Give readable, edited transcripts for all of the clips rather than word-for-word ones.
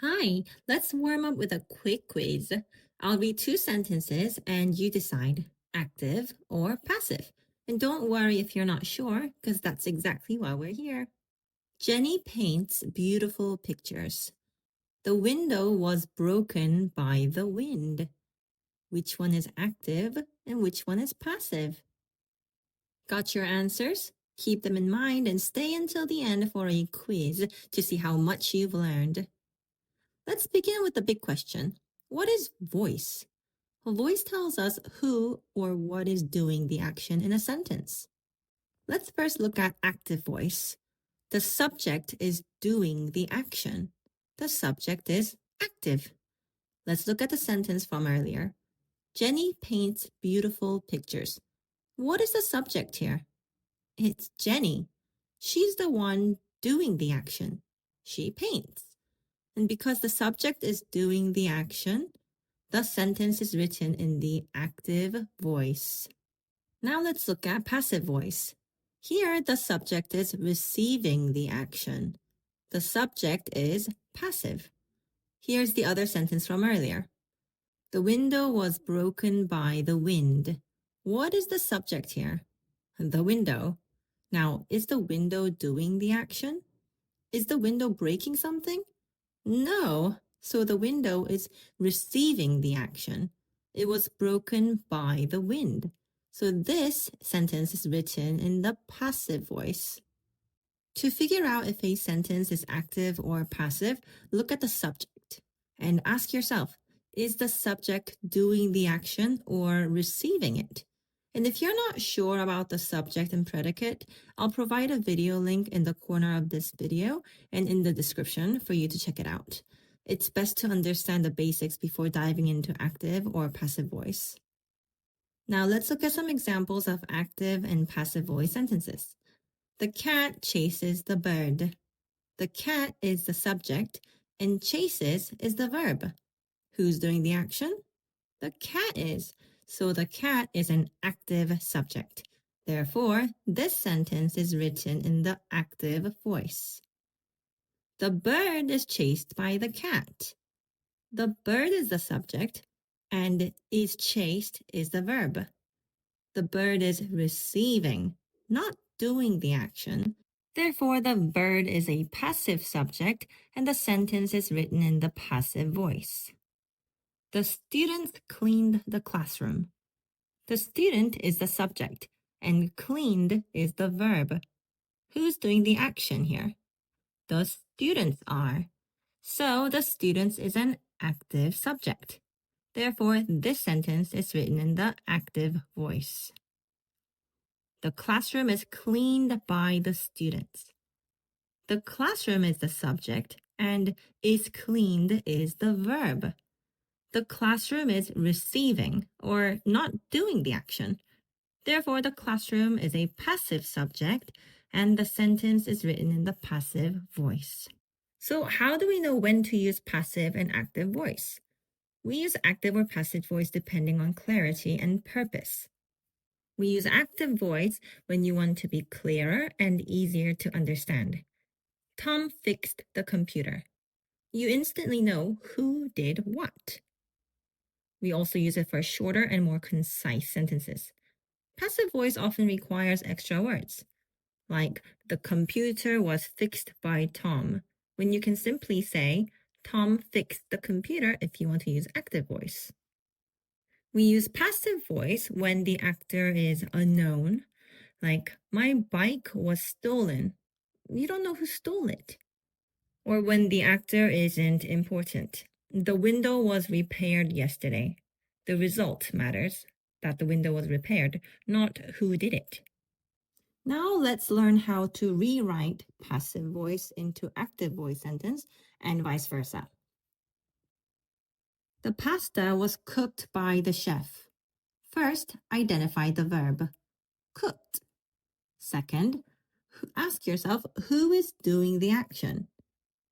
Hi, let's warm up with a quick quiz. I'll read two sentences and you decide active or passive. And don't worry if you're not sure, because that's exactly why we're here. Jenny paints beautiful pictures. The window was broken by the wind. Which one is active and which one is passive? Got your answers? Keep them in mind and stay until the end for a quiz to see how much you've learned. Let's begin with the big question. What is voice? A voice tells us who or what is doing the action in a sentence. Let's first look at active voice. The subject is doing the action. The subject is active. Let's look at the sentence from earlier. Jenny paints beautiful pictures. What is the subject here? It's Jenny. She's the one doing the action. She paints. And because the subject is doing the action, the sentence is written in the active voice. Now let's look at passive voice. Here, the subject is receiving the action. The subject is passive. Here's the other sentence from earlier. The window was broken by the wind. What is the subject here? The window. Now, is the window doing the action? Is the window breaking something? No. So the window is receiving the action. It was broken by the wind. So this sentence is written in the passive voice. To figure out if a sentence is active or passive, look at the subject and ask yourself, is the subject doing the action or receiving it? And if you're not sure about the subject and predicate, I'll provide a video link in the corner of this video and in the description for you to check it out. It's best to understand the basics before diving into active or passive voice. Now let's look at some examples of active and passive voice sentences. The cat chases the bird. The cat is the subject and chases is the verb. Who's doing the action? The cat is. So the cat is an active subject. Therefore, this sentence is written in the active voice. The bird is chased by the cat. The bird is the subject and is chased is the verb. The bird is receiving, not doing the action. Therefore, the bird is a passive subject and the sentence is written in the passive voice. The students cleaned the classroom. The student is the subject and cleaned is the verb. Who's doing the action here? The students are. So the students is an active subject. Therefore, this sentence is written in the active voice. The classroom is cleaned by the students. The classroom is the subject and is cleaned is the verb. The classroom is receiving or not doing the action. Therefore, the classroom is a passive subject and the sentence is written in the passive voice. So how do we know when to use passive and active voice? We use active or passive voice depending on clarity and purpose. We use active voice when you want to be clearer and easier to understand. Tom fixed the computer. You instantly know who did what. We also use it for shorter and more concise sentences. Passive voice often requires extra words, like the computer was fixed by Tom, when you can simply say, Tom fixed the computer if you want to use active voice. We use passive voice when the actor is unknown, like, my bike was stolen. You don't know who stole it. Or when the actor isn't important. The window was repaired yesterday. The result matters, that the window was repaired, not who did it. Now let's learn how to rewrite passive voice into active voice sentence and vice versa. The pasta was cooked by the chef. First, identify the verb, cooked. Second, ask yourself who is doing the action.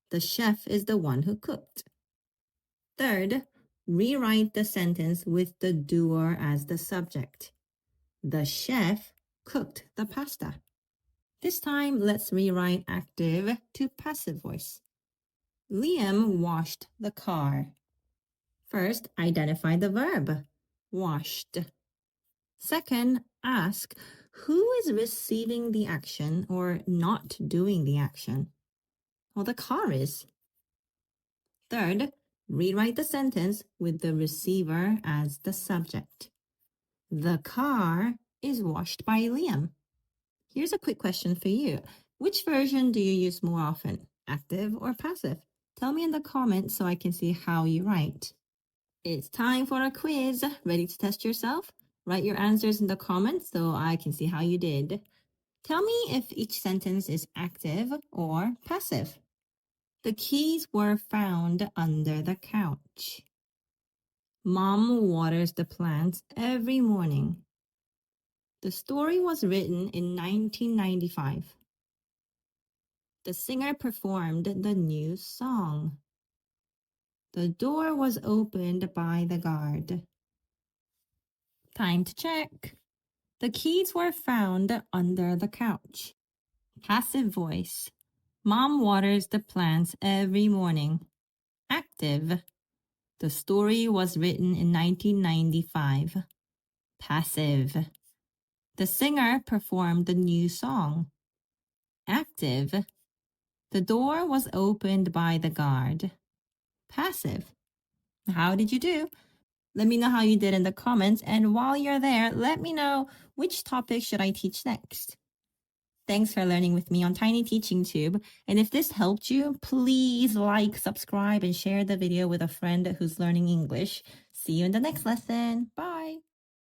The chef is the one who cooked. Third, rewrite the sentence with the doer as the subject. The chef cooked the pasta. This time, let's rewrite active to passive voice. Liam washed the car. First, identify the verb, washed. Second, ask who is receiving the action or not doing the action. Well, the car is. Third, rewrite the sentence with the receiver as the subject. The car is washed by Liam. Here's a quick question for you. Which version do you use more often, active or passive? Tell me in the comments so I can see how you write. It's time for a quiz. Ready to test yourself? Write your answers in the comments so I can see how you did. Tell me if each sentence is active or passive. The keys were found under the couch. Mom waters the plants every morning. The story was written in 1995. The singer performed the new song. The door was opened by the guard. Time to check. The keys were found under the couch. Passive voice. Mom waters the plants every morning. Active. The story was written in 1995. Passive. The singer performed the new song. Active. The door was opened by the guard. Passive. How did you do? Let me know how you did in the comments, and while you're there, let me know which topic should I teach next. Thanks for learning with me on Tiny Teaching Tube, and if this helped you, please like, subscribe, and share the video with a friend who's learning English. See you in the next lesson. Bye!